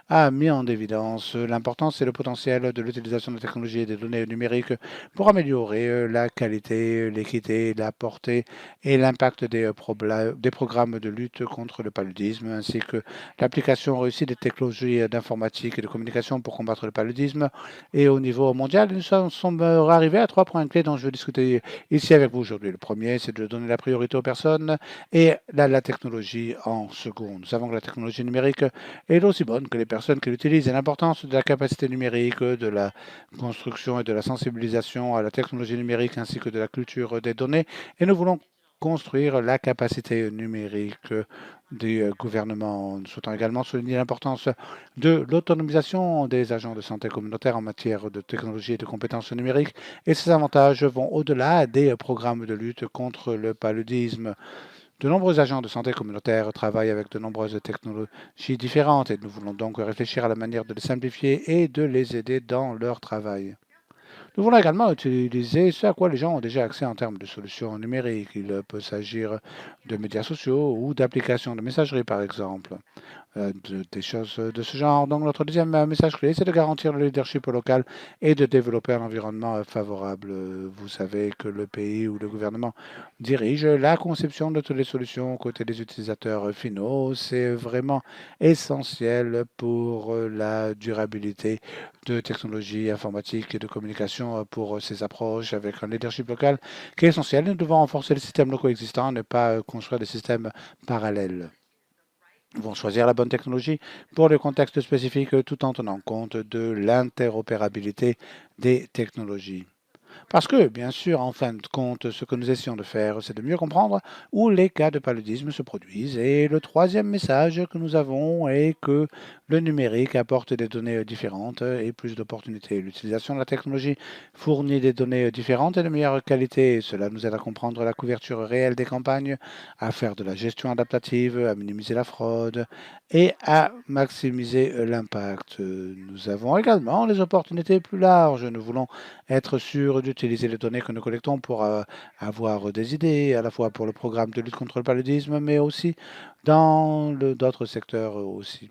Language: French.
a mis en évidence l'importance et le potentiel de l'utilisation des technologies et des données numériques pour améliorer la qualité, l'équité, la portée et l'impact des programmes de lutte contre le paludisme, ainsi que l'application réussie des technologies d'informatique et de communication pour combattre le paludisme. Et au niveau mondial, nous sommes arrivés à trois points clés dont je veux discuter ici avec vous aujourd'hui. Le premier, c'est de donner la priorité aux personnes et la technologie en second. Nous savons que la technologie numérique est aussi bonne que les personnes qui l'utilisent et l'importance de la capacité numérique, de la construction et de la sensibilisation à la technologie numérique ainsi que de la culture des données. Et nous voulons construire la capacité numérique du gouvernement. Nous souhaitons également souligner l'importance de l'autonomisation des agents de santé communautaire en matière de technologie et de compétences numériques. Et ces avantages vont au-delà des programmes de lutte contre le paludisme. De nombreux agents de santé communautaire travaillent avec de nombreuses technologies différentes et nous voulons donc réfléchir à la manière de les simplifier et de les aider dans leur travail. Nous voulons également utiliser ce à quoi les gens ont déjà accès en termes de solutions numériques. Il peut s'agir de médias sociaux ou d'applications de messagerie, par exemple. Des choses de ce genre. Donc, notre deuxième message clé, c'est de garantir le leadership local et de développer un environnement favorable. Vous savez que le pays ou le gouvernement dirige la conception de toutes les solutions aux côtés des utilisateurs finaux. C'est vraiment essentiel pour la durabilité de technologies informatiques et de communication pour ces approches avec un leadership local qui est essentiel. Nous devons renforcer les systèmes locaux existants, ne pas construire des systèmes parallèles. Ils vont choisir la bonne technologie pour le contexte spécifique tout en tenant compte de l'interopérabilité des technologies. Parce que, bien sûr, en fin de compte, ce que nous essayons de faire, c'est de mieux comprendre où les cas de paludisme se produisent. Et le troisième message que nous avons est que le numérique apporte des données différentes et plus d'opportunités. L'utilisation de la technologie fournit des données différentes et de meilleure qualité. Cela nous aide à comprendre la couverture réelle des campagnes, à faire de la gestion adaptative, à minimiser la fraude et à maximiser l'impact. Nous avons également des opportunités plus larges. Nous voulons être sûr d'utiliser les données que nous collectons pour avoir des idées, à la fois pour le programme de lutte contre le paludisme, mais aussi dans d'autres secteurs aussi.